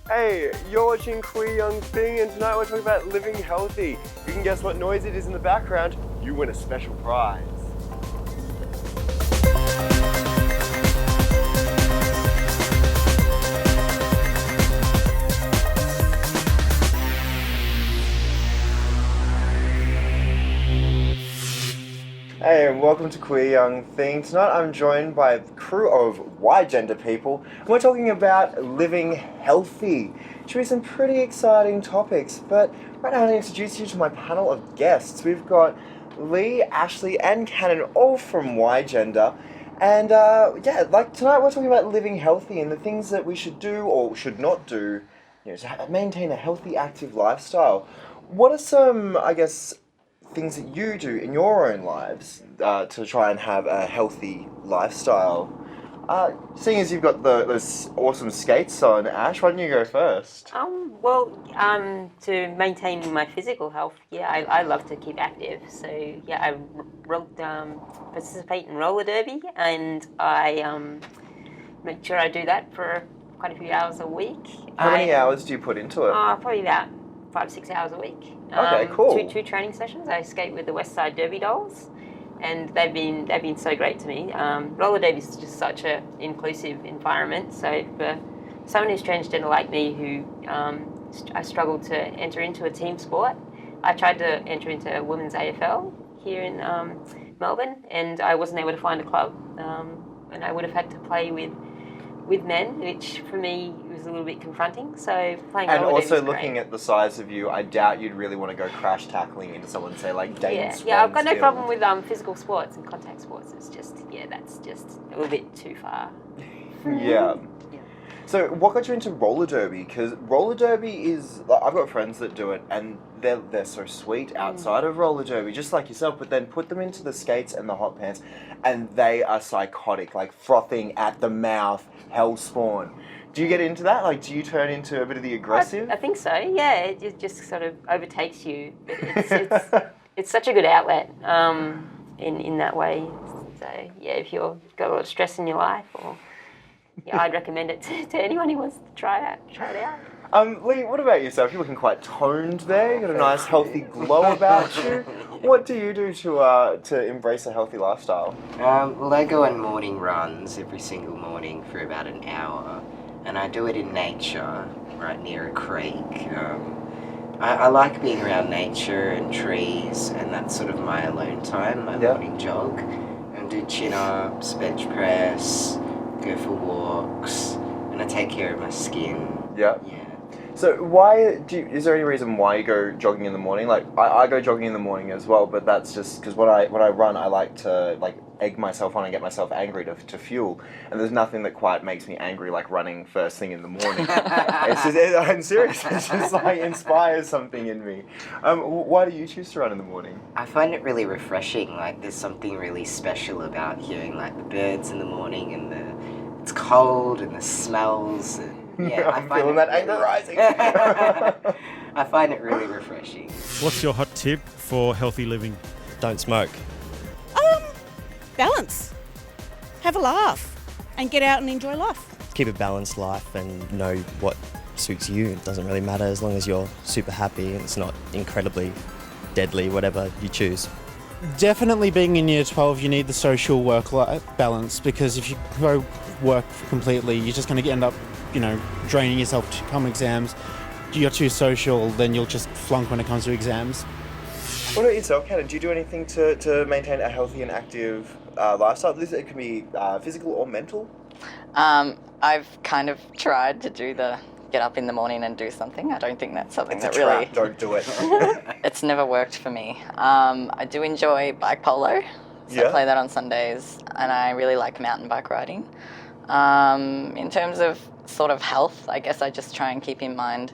Hey, you're watching Queer Young Thing, and tonight we're talking about living healthy. You can guess what noise it is in the background, you win a special prize. Hey, and welcome to Queer Young Thing. Tonight I'm joined by a crew of Y-gender people, and we're talking about living healthy. Should be some pretty exciting topics, but right now I'm going to introduce you to my panel of guests. We've got Lee, Ashley, and Cannon, all from Y-gender. And tonight we're talking about living healthy and the things that we should do or should not do, to maintain a healthy, active lifestyle. What are some, things that you do in your own lives to try and have a healthy lifestyle? Seeing as you've got those awesome skates on, Ash, why don't you go first? To maintain my physical health, I love to keep active. So I participate in roller derby, and I make sure I do that for quite a few hours a week. How many hours do you put into it? Probably about 5 to 6 hours a week. Okay, cool. Two training sessions. I skate with the West Side Derby dolls, and they've been so great to me. Roller derby is just such an inclusive environment. So for someone who's transgender like me, who I struggled to enter into a team sport, I tried to enter into a women's AFL here in Melbourne, and I wasn't able to find a club, and I would have had to play with men, which for me was a little bit confronting. So playing and roller also derby is looking great. at the size of you, I doubt you'd really want to go crash tackling into someone, say like Dane Yeah, I've got no Swansfield. problem with physical sports and contact sports. It's just that's just a little bit too far. Yeah. So what got you into roller derby? Because roller derby is, I've got friends that do it, and they're so sweet outside of roller derby, just like yourself, but then put them into the skates and the hot pants, and they are psychotic, like frothing at the mouth, hell spawn. Do you get into that? Like, do you turn into a bit of the aggressive? I think so. Yeah, it just sort of overtakes you. But it's such a good outlet in that way. So if you've got a lot of stress in your life, I'd recommend it to anyone who wants to try it out. Lee, what about yourself? You're looking quite toned there. You got a nice, healthy glow about you. What do you do to embrace a healthy lifestyle? I go on morning runs every single morning for about an hour, and I do it in nature, right near a creek. I like being around nature and trees, and that's sort of my alone time, my morning jog. And do chin-ups, bench press, go for walks, and I take care of my skin. Yeah. So is there any reason why you go jogging in the morning? Like, I go jogging in the morning as well, but that's just because when I run, I like to egg myself on and get myself angry to fuel. And there's nothing that quite makes me angry like running first thing in the morning. I'm serious. It just inspires something in me. Why do you choose to run in the morning? I find it really refreshing. Like, there's something really special about hearing like the birds in the morning, and it's cold and the smells. I'm feeling that anger rising. I find it really refreshing. What's your hot tip for healthy living? Don't smoke. Balance. Have a laugh and get out and enjoy life. Keep a balanced life and know what suits you. It doesn't really matter as long as you're super happy and it's not incredibly deadly, whatever you choose. Definitely being in year 12, you need the social work-life balance, because if you go work completely, you're just going to end up, draining yourself to come exams. You're too social, then you'll just flunk when it comes to exams. What about yourself, Cannon? Do you do anything to maintain a healthy and active lifestyle? It can be physical or mental. I've kind of tried to do the get up in the morning and do something. I don't think that's something that really... Don't do it. It's never worked for me. I do enjoy bike polo, so I play that on Sundays, and I really like mountain bike riding. In terms of sort of health, I guess I just try and keep in mind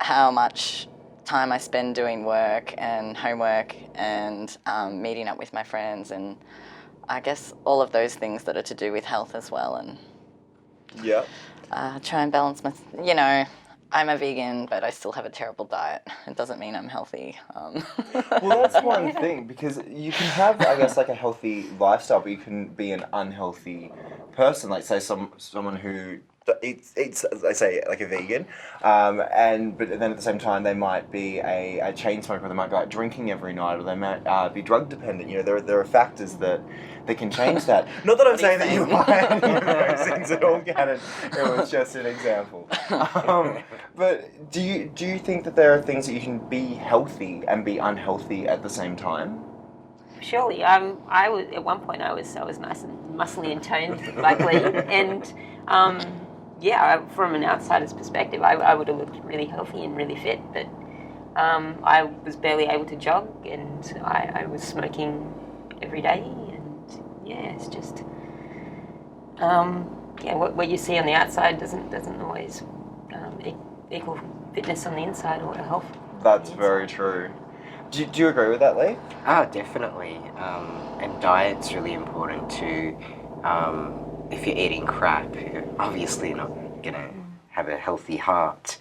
how much time I spend doing work and homework and meeting up with my friends, and I guess all of those things that are to do with health as well, and try and balance my, I'm a vegan, but I still have a terrible diet. It doesn't mean I'm healthy. Well, that's one thing, because you can have, I guess, like a healthy lifestyle, but you can be an unhealthy person. Like, say, someone who eats, let's say, like a vegan, but then at the same time they might be a chain smoker, or they might go out drinking every night, or they might be drug dependent. You know, there are factors that can change that. Not that I'm saying that you are any of those things at all, Gannon. It was just an example. But do you think that there are things that you can be healthy and be unhealthy at the same time? Surely. I was at one point. I was nice and muscly and toned, like Lee, and from an outsider's perspective, I would have looked really healthy and really fit, but I was barely able to jog, and I was smoking every day, and it's just what you see on the outside doesn't always equal fitness on the inside or health. That's very true. Do you agree with that, Lee? Oh, definitely. And diet's really important too. If you're eating crap, you're obviously not going to have a healthy heart.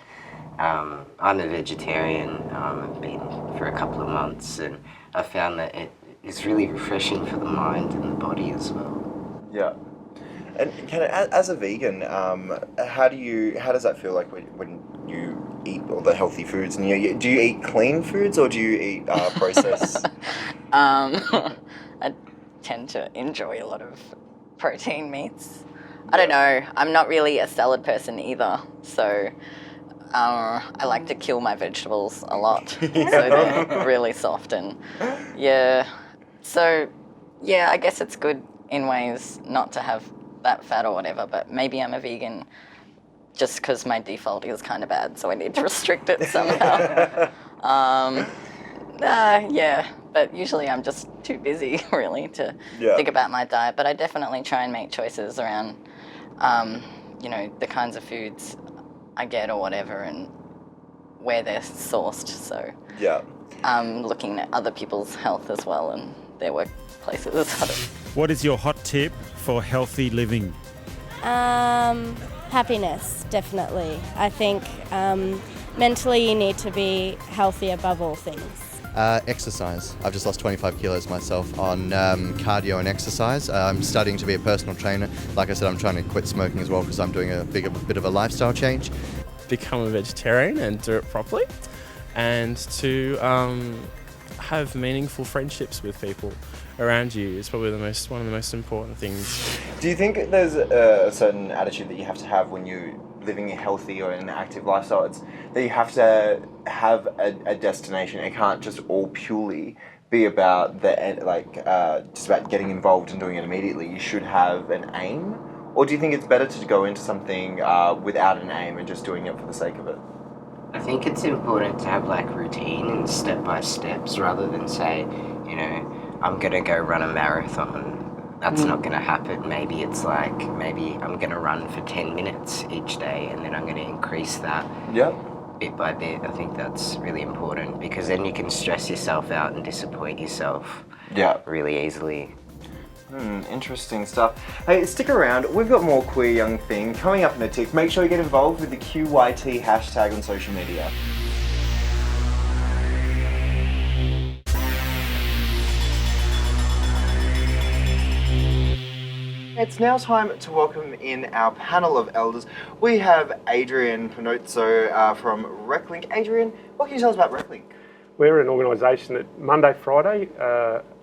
I'm a vegetarian. I've been for a couple of months, and I found that it is really refreshing for the mind and the body as well. Yeah. And as a vegan, how does that feel like when you eat all the healthy foods? And do you eat clean foods or do you eat processed? I tend to enjoy a lot of protein meats. I don't know. I'm not really a salad person either, so I like to kill my vegetables a lot, so they're really soft and So I guess it's good in ways not to have that fat or whatever, but maybe I'm a vegan just because my default is kind of bad, so I need to restrict it somehow. But usually I'm just too busy, really, to think about my diet. But I definitely try and make choices around, the kinds of foods I get or whatever, and where they're sourced. So I'm looking at other people's health as well and their workplaces. What is your hot tip for healthy living? Happiness, definitely. I think mentally you need to be healthy above all things. Exercise. I've just lost 25 kilos myself on cardio and exercise. I'm studying to be a personal trainer. Like I said, I'm trying to quit smoking as well because I'm doing a bit of a lifestyle change. Become a vegetarian and do it properly, and to have meaningful friendships with people around you is probably one of the most important things. Do you think there's a certain attitude that you have to have when you're living a healthy or an active lifestyle? It's that you have to have a destination. It can't just all purely be about just about getting involved and doing it immediately. You should have an aim. Or do you think it's better to go into something without an aim and just doing it for the sake of it? I think it's important to have routine and step by steps rather than say, I'm going to go run a marathon. That's not going to happen. Maybe it's maybe I'm going to run for 10 minutes each day and then I'm going to increase that bit by bit. I think that's really important because then you can stress yourself out and disappoint yourself really easily. Interesting stuff. Hey, stick around. We've got more Queer Young Thing coming up in a tick. Make sure you get involved with the QYT hashtag on social media. It's now time to welcome in our panel of elders. We have Adrian Pinozzo from RecLink. Adrian, what can you tell us about RecLink? We're an organisation that Monday, Friday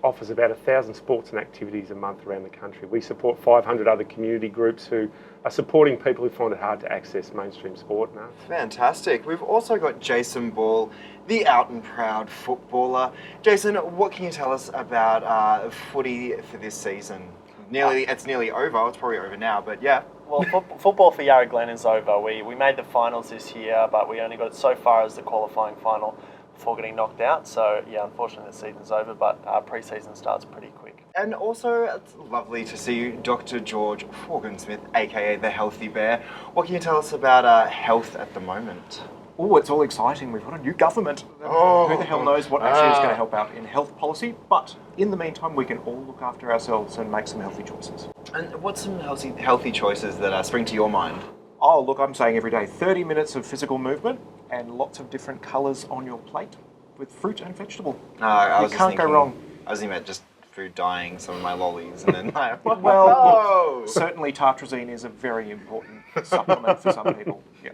offers about 1,000 sports and activities a month around the country. We support 500 other community groups who are supporting people who find it hard to access mainstream sport. Fantastic. We've also got Jason Ball, the out and proud footballer. Jason, what can you tell us about footy for this season? It's nearly over. It's probably over now, but yeah. Well, football for Yarra Glen is over. We made the finals this year, but we only got so far as the qualifying final before getting knocked out. So, unfortunately the season's over, but our pre-season starts pretty quick. And also, it's lovely to see you, Dr. George Forgan-Smith, aka the Healthy Bear. What can you tell us about health at the moment? Oh, it's all exciting. We've got a new government. Who the hell knows what actually is going to help out in health policy, but in the meantime, we can all look after ourselves and make some healthy choices. And what's some healthy choices that spring to your mind? Oh, look, I'm saying every day, 30 minutes of physical movement and lots of different colours on your plate with fruit and vegetable. I can't go wrong. I was thinking about just food dyeing some of my lollies, and then like, Well, whoa! look, certainly tartrazine is a very important supplement for some people. Yeah.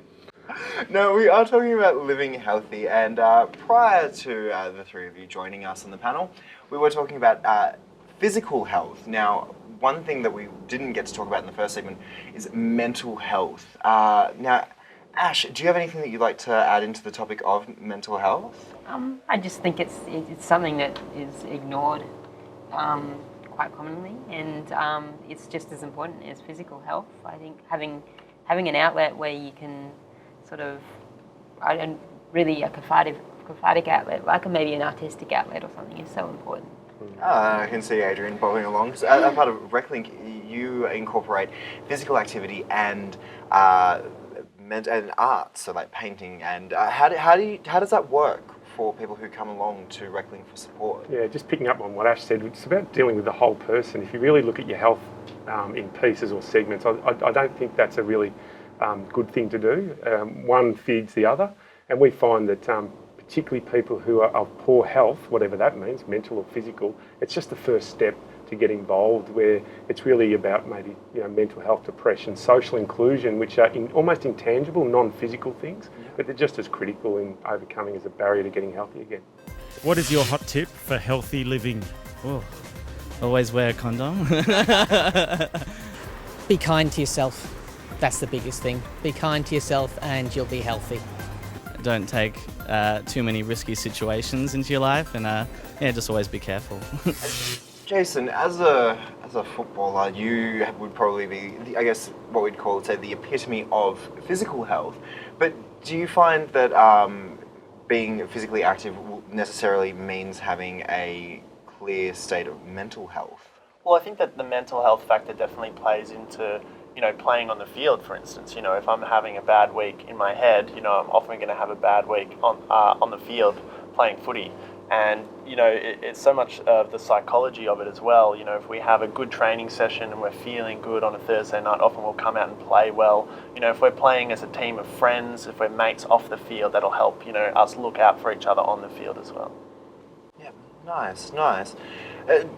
No, we are talking about living healthy, and prior to the three of you joining us on the panel, we were talking about physical health. Now, one thing that we didn't get to talk about in the first segment is mental health. Now, Ash, do you have anything that you'd like to add into the topic of mental health? I just think it's something that is ignored quite commonly, and it's just as important as physical health. I think having an outlet where you can sort of, really a cathartic outlet, like maybe an artistic outlet or something, is so important. I can see Adrian following along. So, as part of RecLink, you incorporate physical activity and art, so like painting. And how does that work for people who come along to RecLink for support? Yeah, just picking up on what Ash said, it's about dealing with the whole person. If you really look at your health in pieces or segments, I don't think that's a really good thing to do. One feeds the other, and we find that particularly people who are of poor health, whatever that means, mental or physical, it's just the first step to get involved, where it's really about maybe mental health, depression, social inclusion, which are almost intangible, non-physical things, but they're just as critical in overcoming as a barrier to getting healthy again. What is your hot tip for healthy living? Oh, always wear a condom. Be kind to yourself. That's the biggest thing. Be kind to yourself and you'll be healthy. Don't take too many risky situations into your life, and just always be careful. Jason, as a footballer, you would probably be, I guess, what we'd call, say, the epitome of physical health. But do you find that being physically active necessarily means having a clear state of mental health? Well, I think that the mental health factor definitely plays into, playing on the field, for instance. If I'm having a bad week in my head, I'm often going to have a bad week on the field playing footy. And, it's so much of the psychology of it as well. If we have a good training session and we're feeling good on a Thursday night, often we'll come out and play well. If we're playing as a team of friends, if we're mates off the field, that'll help, us look out for each other on the field as well. Yeah, nice.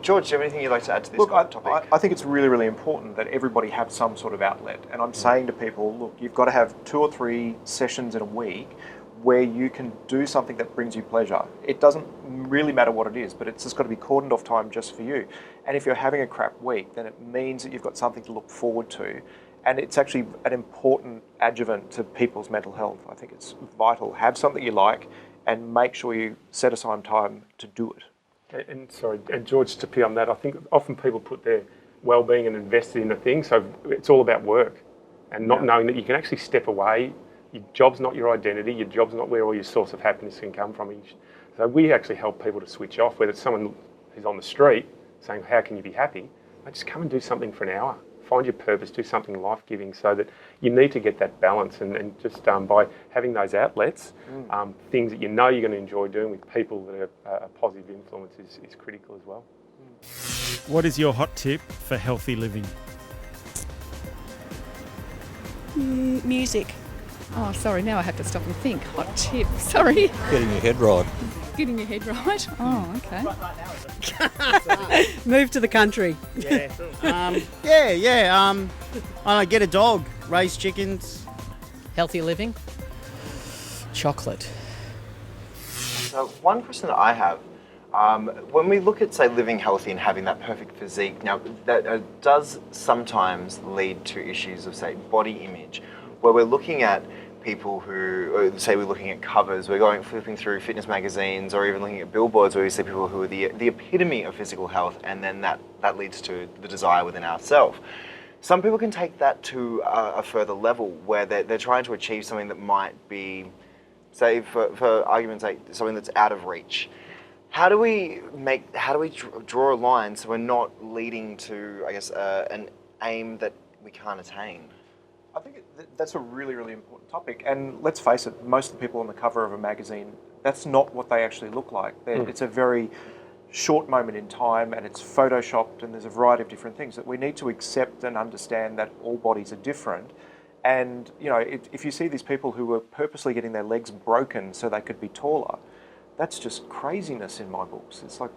George, do you have anything you'd like to add to this topic? I think it's really, really important that everybody have some sort of outlet. And I'm saying to people, look, you've got to have 2 or 3 sessions in a week where you can do something that brings you pleasure. It doesn't really matter what it is, but it's just got to be cordoned off time just for you. And if you're having a crap week, then it means that you've got something to look forward to. And it's actually an important adjuvant to people's mental health. I think it's vital. Have something you like and make sure you set aside time to do it. And George, to pee on that, I think often people put their well-being and invested in a thing, so it's all about work and not knowing that you can actually step away. Your job's not your identity, your job's not where all your source of happiness can come from. So we actually help people to switch off, whether it's someone who's on the street saying, how can you be happy? Just come and do something for an hour. Find your purpose, do something life-giving, so that you need to get that balance, and just by having those outlets, things that you're going to enjoy doing with people that are a positive influence is critical as well. What is your hot tip for healthy living? Music. Oh, sorry, now I have to stop and think. Hot tip, sorry. Getting your head right. Getting your head right? Oh, okay. Move to the country. Yeah. I get a dog, raise chickens. Healthy living? Chocolate. So one question that I have, when we look at, say, living healthy and having that perfect physique, now that does sometimes lead to issues of, say, body image, where we're looking at people who, say we're looking at covers, we're flipping through fitness magazines, or even looking at billboards where we see people who are the epitome of physical health, and then that leads to the desire within ourselves. Some people can take that to a further level where they're trying to achieve something that might be, say, for argument's sake, something that's out of reach. How do we draw a line so we're not leading to, I guess, an aim that we can't attain? I think that's a really, really important topic. And let's face it, most of the people on the cover of a magazine, that's not what they actually look like. It's a very short moment in time, and it's photoshopped, and there's a variety of different things that we need to accept and understand that all bodies are different. And, if you see these people who were purposely getting their legs broken so they could be taller, that's just craziness in my books. It's like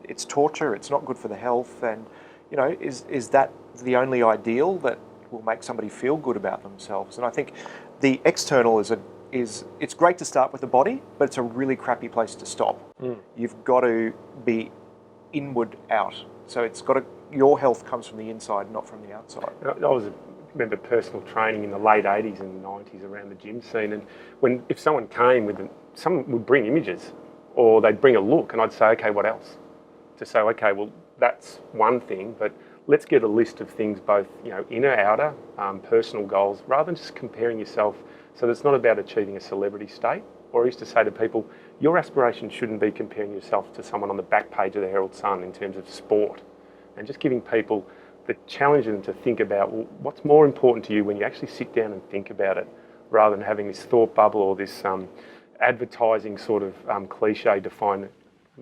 it's torture. It's not good for the health. And you know, is that the only ideal that will make somebody feel good about themselves? And I think the external is it's great to start with the body, but it's a really crappy place to stop. You've got to be inward out. So your health comes from the inside, not from the outside. I remember personal training in the late 80s and 90s around the gym scene, and if someone came someone would bring images, or they'd bring a look, and I'd say, okay, what else? To say, okay, well, that's one thing, but let's get a list of things, both inner, outer, personal goals, rather than just comparing yourself. So that it's not about achieving a celebrity state. Or I used to say to people, your aspiration shouldn't be comparing yourself to someone on the back page of the Herald Sun in terms of sport, and just giving people challenging them to think about, well, what's more important to you when you actually sit down and think about it, rather than having this thought bubble or this advertising sort of cliche define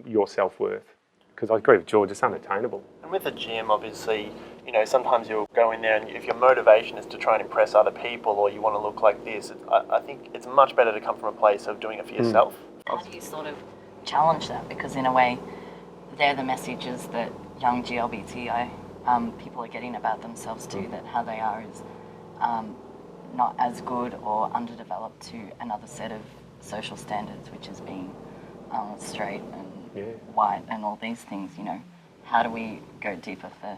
your self-worth. Because I agree with George, it's unattainable. And with the gym, obviously, sometimes you'll go in there and if your motivation is to try and impress other people or you want to look like this, I think it's much better to come from a place of doing it for yourself. How do you sort of challenge that? Because in a way, they're the messages that young GLBTI people are getting about themselves too, that how they are is not as good or underdeveloped to another set of social standards, which is being straight and white and all these things. How do we go deeper for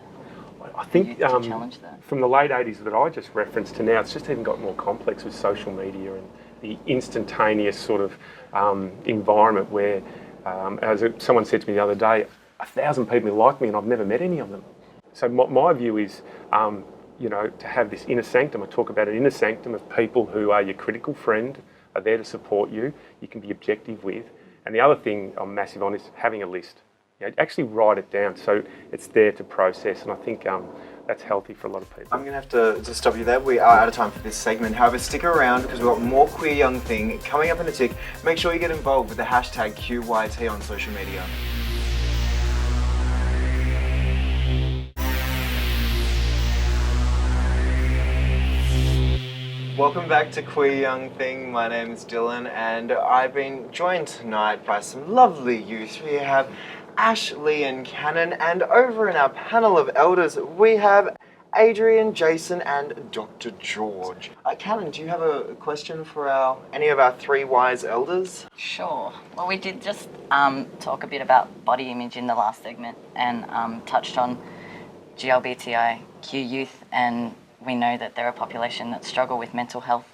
I think to challenge that? From the late 80s that I just referenced to now, it's just even got more complex with social media and the instantaneous sort of environment where, as someone said to me the other day, 1,000 people like me and I've never met any of them. So my view is, to have this inner sanctum. I talk about an inner sanctum of people who are your critical friend, are there to support you, you can be objective with. And the other thing I'm massive on is having a list. Actually write it down so it's there to process, and I think that's healthy for a lot of people. I'm going to have to stop you there. We are out of time for this segment. However, stick around because we've got more Queer Young Thing coming up in a tick. Make sure you get involved with the hashtag QYT on social media. Welcome back to Queer Young Thing. My name is Dylan and I've been joined tonight by some lovely youth. We have Ash, Lee and Cannon, and over in our panel of elders we have Adrian, Jason and Dr. George. Cannon, do you have a question for any of our three wise elders? Sure. Well, we did just talk a bit about body image in the last segment and touched on GLBTIQ youth, and we know that they're a population that struggle with mental health,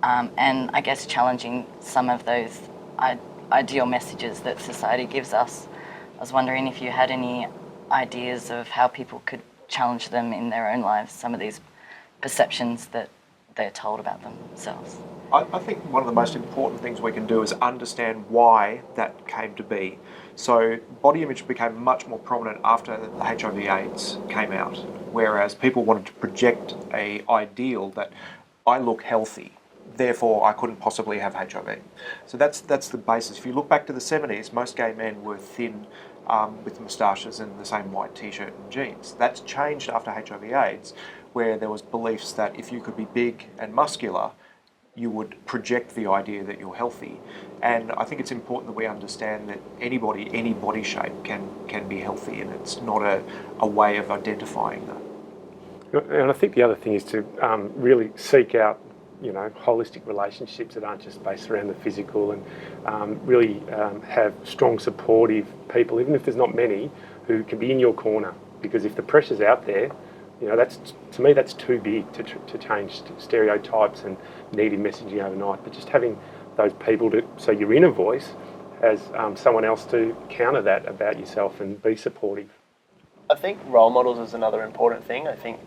and I guess challenging some of those ideal messages that society gives us. I was wondering if you had any ideas of how people could challenge them in their own lives, some of these perceptions that they're told about themselves. I think one of the most important things we can do is understand why that came to be. So body image became much more prominent after the HIV/AIDS came out, whereas people wanted to project an ideal that I look healthy, therefore I couldn't possibly have HIV. So that's the basis. If you look back to the 70s, most gay men were thin with moustaches and the same white t-shirt and jeans. That's changed after HIV/AIDS, where there was beliefs that if you could be big and muscular, you would project the idea that you're healthy. And I think it's important that we understand that anybody, any body shape can be healthy, and it's not a way of identifying that. And I think the other thing is to really seek out holistic relationships that aren't just based around the physical, and really have strong supportive people, even if there's not many, who can be in your corner. Because if the pressure's out there, to me that's too big to change stereotypes and needing messaging overnight. But just having those people so your inner voice has someone else to counter that about yourself and be supportive. I think role models is another important thing. I think,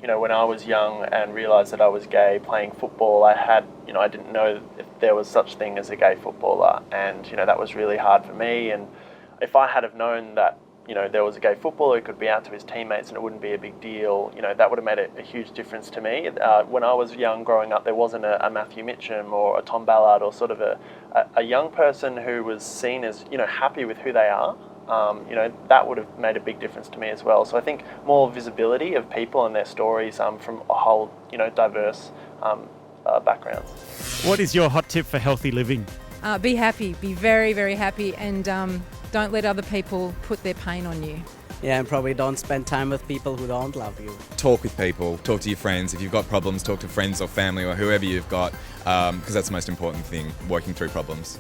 when I was young and realised that I was gay playing football, I didn't know if there was such thing as a gay footballer, and that was really hard for me. And if I had have known that there was a gay footballer who could be out to his teammates and it wouldn't be a big deal, that would have made a huge difference to me. When I was young growing up, there wasn't a Matthew Mitcham or a Tom Ballard or sort of a young person who was seen as happy with who they are. That would have made a big difference to me as well. So I think more visibility of people and their stories from a whole diverse backgrounds. What is your hot tip for healthy living? Be happy, be very, very happy, and don't let other people put their pain on you. Yeah, and probably don't spend time with people who don't love you. Talk with people, talk to your friends. If you've got problems, talk to friends or family or whoever you've got, because that's the most important thing, working through problems.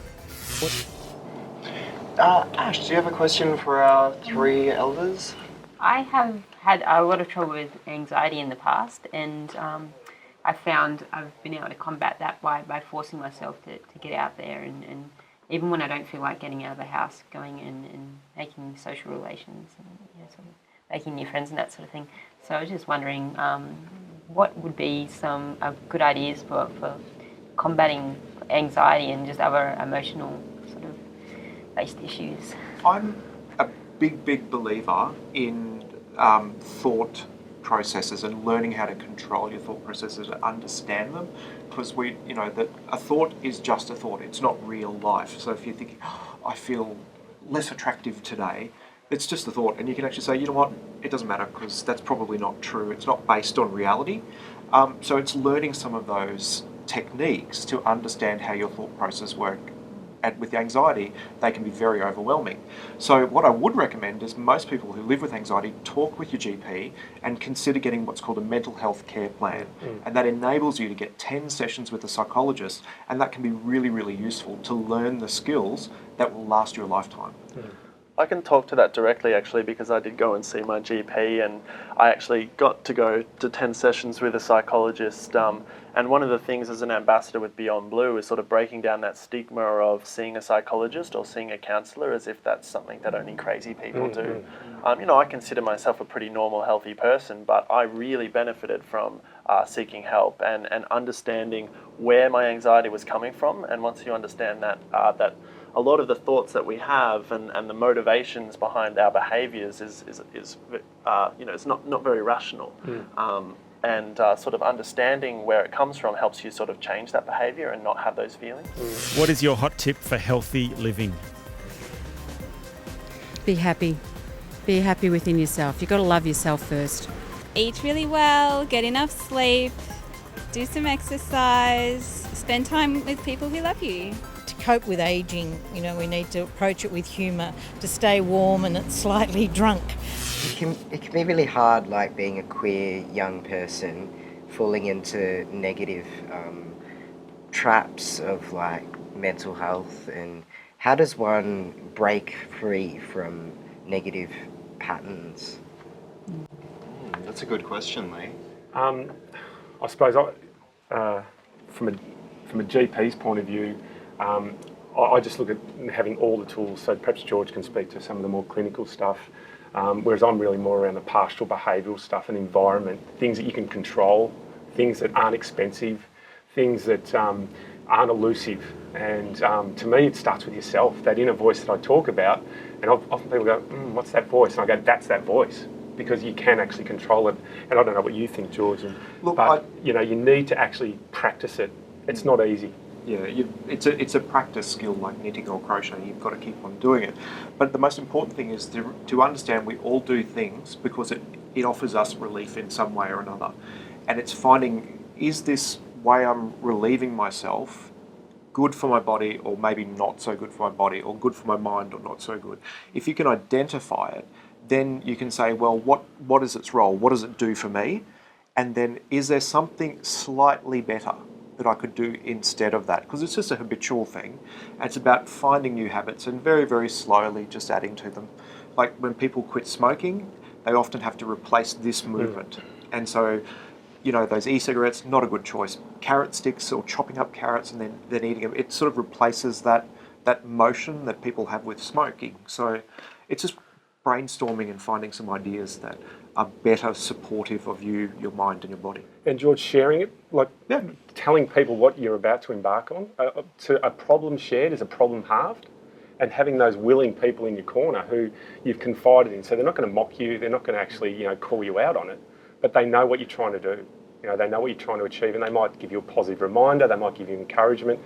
Ash, do you have a question for our three elders? I have had a lot of trouble with anxiety in the past, and I found I've been able to combat that by forcing myself to get out there, and even when I don't feel like getting out of the house, going and making social relations and sort of making new friends and that sort of thing. So I was just wondering what would be some good ideas for combating anxiety and just other emotional sort of based issues. I'm a big believer in thought processes and learning how to control your thought processes and understand them, because that a thought is just a thought. It's not real life. So if you're thinking, I feel less attractive today, it's just a thought, and you can actually say, you know what, it doesn't matter because that's probably not true. It's not based on reality. So it's learning some of those techniques to understand how your thought process work. And with anxiety, they can be very overwhelming. So what I would recommend is most people who live with anxiety talk with your GP and consider getting what's called a mental health care plan. And that enables you to get 10 sessions with a psychologist, and that can be really useful to learn the skills that will last you a lifetime. I can talk to that directly actually, because I did go and see my GP, and I actually got to go to 10 sessions with a psychologist. And one of the things as an ambassador with Beyond Blue is sort of breaking down that stigma of seeing a psychologist or seeing a counsellor as if that's something that only crazy people do. I consider myself a pretty normal, healthy person, but I really benefited from seeking help and understanding where my anxiety was coming from. And once you understand that, that a lot of the thoughts that we have and the motivations behind our behaviours is it's not very rational. And sort of understanding where it comes from helps you sort of change that behaviour and not have those feelings. What is your hot tip for healthy living? Be happy. Be happy within yourself. You've got to love yourself first. Eat really well, get enough sleep, do some exercise, spend time with people who love you. To cope with ageing, we need to approach it with humour, to stay warm and slightly drunk. It can be really hard, like being a queer young person, falling into negative traps of like mental health. And how does one break free from negative patterns? That's a good question, Lee. I suppose from a GP's point of view, I just look at having all the tools. So perhaps George can speak to some of the more clinical stuff. Whereas I'm really more around the pastoral behavioural stuff and environment, things that you can control, things that aren't expensive, things that aren't elusive. And to me, it starts with yourself, that inner voice that I talk about. And often people go, what's that voice? And I go, that's that voice, because you can actually control it. And I don't know what you think, George, but you need to actually practice it. It's not easy. Yeah, it's a practice skill like knitting or crocheting. You've got to keep on doing it. But the most important thing is to understand we all do things because it offers us relief in some way or another. And it's finding, is this way I'm relieving myself good for my body or maybe not so good for my body, or good for my mind or not so good? If you can identify it, then you can say, well, what is its role? What does it do for me? And then is there something slightly better that I could do instead of that? Because it's just a habitual thing. And it's about finding new habits and very slowly just adding to them. Like when people quit smoking, they often have to replace this movement. And so, those e-cigarettes, not a good choice. Carrot sticks or chopping up carrots and then eating them, it sort of replaces that motion that people have with smoking. So it's just brainstorming and finding some ideas that are better supportive of you, your mind and your body. And George, sharing it, telling people what you're about to embark on. A problem shared is a problem halved. And having those willing people in your corner who you've confided in, so they're not going to mock you, they're not going to actually call you out on it, but they know what you're trying to do. They know what you're trying to achieve, and they might give you a positive reminder, they might give you encouragement,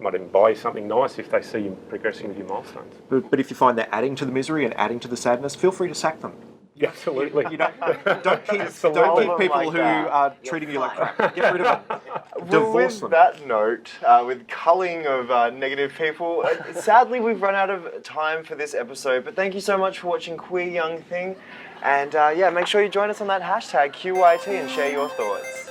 might even buy you something nice if they see you progressing with your milestones. But if you find they're adding to the misery and adding to the sadness, feel free to sack them. Yeah, absolutely. You don't keep Absolutely. people Like who that. are treating you like crap. Get rid of them. Well, Divorce with them. that note, with culling of negative people, sadly we've run out of time for this episode, but thank you so much for watching Queer Young Thing, and yeah, make sure you join us on that hashtag QYT and share your thoughts.